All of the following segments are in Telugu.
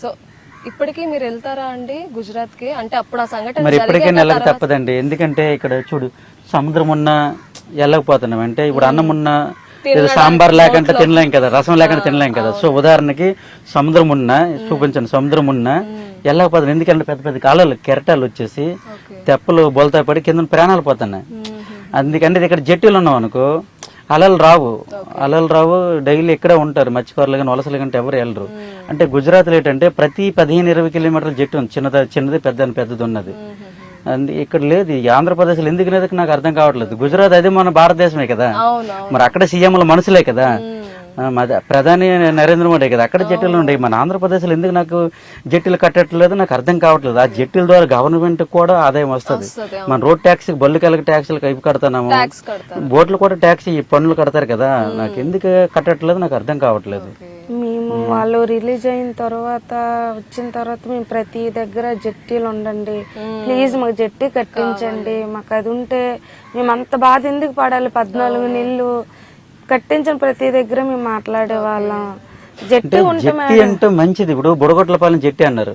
సో ఇప్పటికీ మీరు వెళ్తారా అండి గుజరాత్ కి? అంటే అప్పుడు ఆ సంఘటన మరి ఇప్పటికే నెలకు తప్పదండి. ఎందుకంటే ఇక్కడ చూడు సముద్రం ఉన్న వెళ్ళకపోతున్నాం అంటే ఇప్పుడు అన్నం ఉన్న సాంబార్ లేకంటే తినలేం కదా, రసం లేకుండా తినలేం కదా. సో ఉదాహరణకి సముద్రం ఉన్నా చూపించండి, సముద్రం ఉన్నా వెళ్ళకపోతున్నాం. ఎందుకంటే పెద్ద పెద్ద కాలాలు కెరటాలు వచ్చేసి తెప్పలు బోల్తా పడి కింద ప్రాణాలు పోతున్నాయి. అందుకంటే ఇక్కడ జట్టీలు ఉన్నాం అనుకో అలలు రావు. డైలీ ఇక్కడే ఉంటారు మత్స్యకారులు కానీ వలసలు కంటే ఎవరు వెళ్ళరు. అంటే గుజరాత్లో ఏంటంటే ప్రతి 15-20 కిలోమీటర్ల జట్టు ఉంది, చిన్నది పెద్దది ఉన్నది. ఇక్కడ లేదు. ఈ ఆంధ్రప్రదేశ్లో ఎందుకు లేదు నాకు అర్థం కావట్లేదు. గుజరాత్ అది మన భారతదేశమే కదా, మరి అక్కడ సీఎంల మనుషులే కదా, ప్రధాని నరేంద్ర మోడీ కదా, అక్కడ జట్టీలు ఉన్నాయి. మన ఆంధ్రప్రదేశ్లో ఎందుకు నాకు జట్టీలు కట్టట్లేదు నాకు అర్థం కావట్లేదు. ఆ జట్టీల ద్వారా గవర్నమెంట్ కూడా ఆదాయం వస్తుంది. మన రోడ్ ట్యాక్స్, బళ్ళకి ట్యాక్సీలు ఇవి కడతాము, బోట్లు కూడా ట్యాక్సీ పన్నులు కడతారు కదా, నాకు ఎందుకు కట్టట్లేదు నాకు అర్థం కావట్లేదు. మేము వాళ్ళు రిలీజ్ అయిన తర్వాత వచ్చిన తర్వాత మేము ప్రతి దగ్గర జట్టీలు ఉండండి ప్లీజ్ మాకు జట్టి కట్టించండి, మాకు అది ఉంటే మేము అంత బాధ ఎందుకు పడాలి, 14 నెలలు కట్టించిన ప్రతి దగ్గర మేము మాట్లాడే వాళ్ళం. జట్టి అంటే మంచిది. ఇప్పుడు బుడగొట్లపాలెం జట్టి అన్నారు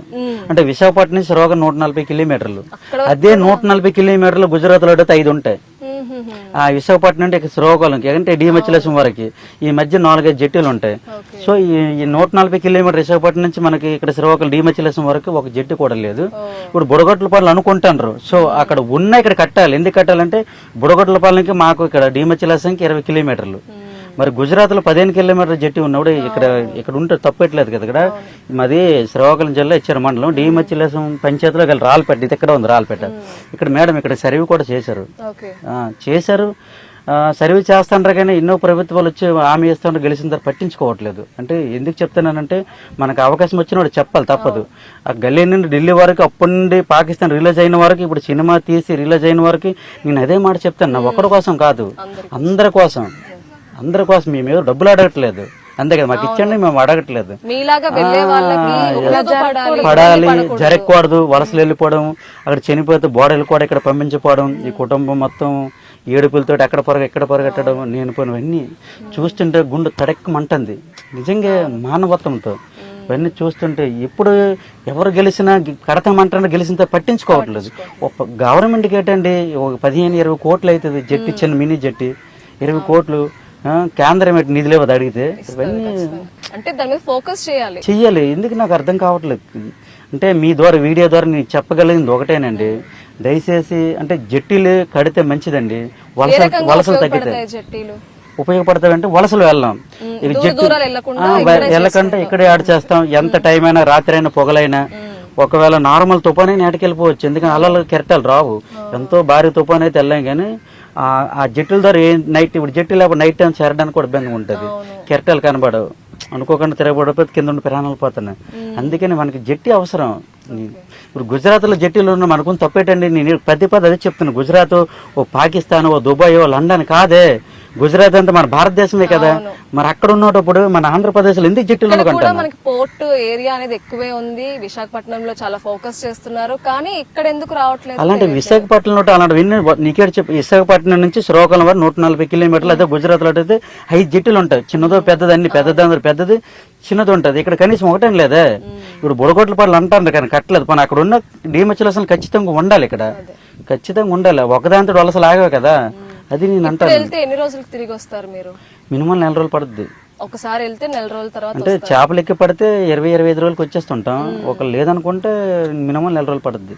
అంటే విశాఖపట్నం నుంచి శ్రీకాకుళం 140 కిలోమీటర్లు. అదే 140 కిలోమీటర్లు గుజరాత్ లో 5 ఉంటాయి. ఆ విశాఖపట్నం అంటే శ్రీకాకుళంకి అంటే డిమచిలేశం వరకు ఈ మధ్య 4-5 జట్టీలు ఉంటాయి. సో ఈ 140 కిలోమీటర్ విశాఖపట్నం నుంచి మనకి ఇక్కడ శ్రీకాకుళం డిమచిలేశం వరకు ఒక జట్టు కూడా లేదు. ఇప్పుడు బుడగొట్లపాలెం అనుకుంటారు. సో అక్కడ ఉన్న ఇక్కడ కట్టాలి. ఎందుకు కట్టాలంటే బుడగొట్లపాలెంకి మాకు ఇక్కడ డిమచిలేశంకి 20 కిలోమీటర్లు. మరి గుజరాత్ లో 15 కిలోమీటర్ల జట్టి ఉన్నప్పుడు ఇక్కడ ఉంటే తప్పట్లేదు కదా. ఇక్కడ మాది శ్రీకాకుళం జిల్లా ఇచ్చారు మండలం డిమచిలేశం పంచాయతీలో రాళ్ళపేట, ఇది ఇక్కడ ఉంది రాళ్ళపేట. ఇక్కడ మేడం ఇక్కడ సర్వే కూడా చేశారు. సర్వే చేస్తాంటారు కానీ ఎన్నో ప్రభుత్వాలు వచ్చి హామీ ఇస్తాంటారు, గెలిచిన తర్వాత పట్టించుకోవట్లేదు. అంటే ఎందుకు చెప్తున్నానంటే మనకు అవకాశం వచ్చినప్పుడు చెప్పాలి, తప్పదు. ఆ గల్లీ నుండి ఢిల్లీ వరకు, అప్పటి నుండి పాకిస్తాన్ రిలీజ్ అయిన వరకు, ఇప్పుడు సినిమా తీసి రిలీజ్ అయిన వరకు నేను అదే మాట చెప్తాను. నా ఒకరి కోసం కాదు, అందరి కోసం. మేము డబ్బులు అడగట్లేదు, అంతే కదా, మాకు ఇచ్చండి మేము అడగట్లేదు. పడాలి, జరగకూడదు, వలసలు వెళ్ళిపోవడం, అక్కడ చనిపోతే బోడలు కూడా ఇక్కడ పంపించిపోవడం, ఈ కుటుంబం మొత్తం ఏడుపులతో ఎక్కడ పొరగెట్టడం, నేను పోయినవన్నీ చూస్తుంటే గుండె తడెక్కమంటుంది నిజంగా మానవత్వంతో. ఇవన్నీ చూస్తుంటే ఇప్పుడు ఎవరు గెలిచినా కడతామంటారని గెలిచిన పట్టించుకోవట్లేదు. గవర్నమెంట్కి ఏంటండి 15-20 కోట్లు అవుతుంది జట్టి, చిన్న మినీ జట్టి 20 కోట్లు. కేంద్రం నిధులు ఇవ్వదు అడిగితే. ఇవన్నీ అంటే దాని మీద ఫోకస్ చెయ్యాలి. ఎందుకు నాకు అర్థం కావట్లేదు. అంటే మీ ద్వారా వీడియో ద్వారా నేను చెప్పగలిగింది ఒకటేనండి, దయచేసి అంటే జట్టీలు కడితే మంచిదండి, వలసలు తగ్గుతాయి. ఉపయోగపడతాయంటే వలసలు వెళ్ళాం, వెళ్ళకంటే ఇక్కడే ఆడ చేస్తాం. ఎంత టైం అయినా, రాత్రి అయినా, పొగలైనా. ఒకవేళ నార్మల్ తుఫాన్ అయినా వెళ్ళిపోవచ్చు, ఎందుకంటే అలలు కెరటాలు రావు. ఎంతో భారీ తుఫాన్ అయితే వెళ్ళాం కానీ ఆ జట్టుల ద్వారా నైట్, ఇప్పుడు జట్టు లేకపోతే నైట్ టైం చేరడానికి కూడా ఇబ్బంది ఉంటుంది. కెరటాలు కనబడవు, అనుకోకుండా తిరగబడిపోతే కింద ఉండి ప్రాణాలు పోతున్నాయి. అందుకని మనకి జట్టి అవసరం. ఇప్పుడు గుజరాత్ లో జట్టీలు ఉన్న మనకు తప్పేటండి. నేను పదే అదే చెప్తున్నాను. గుజరాత్ ఓ పాకిస్తాన్, ఓ దుబాయ్, ఓ లండన్ కాదే. గుజరాత్ అంటే మన భారతదేశమే కదా. మరి అక్కడ ఉన్నప్పుడు మన ఆంధ్రప్రదేశ్ లో ఎందుకు జట్టీలు మనకి పోర్ట్ ఏరియా అనేది ఎక్కువే ఉంది. విశాఖపట్నంలో చాలా ఫోకస్ చేస్తున్నారు, కానీ ఇక్కడ ఎందుకు రావట్లేదు? అలాంటి విశాఖపట్నంలో అలాంటి నీకే చెప్పి విశాఖపట్నం నుంచి శ్రీకాకుళం వరకు 140 కిలోమీటర్లు. అదే గుజరాత్ లో అయితే 5 జట్టీలు ఉంటాయి. చిన్నదో పెద్దది, అన్ని పెద్దది చిన్నది ఉంటది. ఇక్కడ కనీసం ఒకటేం లేదే. ఇప్పుడు బుడగొట్లపాలెం అంటారు కానీ కట్టలేదు. పని అక్కడ ఉన్న డిమచిలేశం ఖచ్చితంగా ఉండాలి, ఇక్కడ ఖచ్చితంగా ఉండాలి. ఒకదాంతో వలసలు ఆగవే కదా. అది నేను అంటాను. ఎన్ని రోజులకు తిరిగి వస్తారు మీరు? మినిమం 4 రోజులు పడుతుంది. ఒకసారి వెళ్తే 4 రోజుల తర్వాత అంటే చేపలు ఎక్కి పడితే 20-25 రోజులకు వచ్చేస్తుంటాం. ఒక లేదనుకుంటే మినిమం 4 రోజులు పడుతుంది.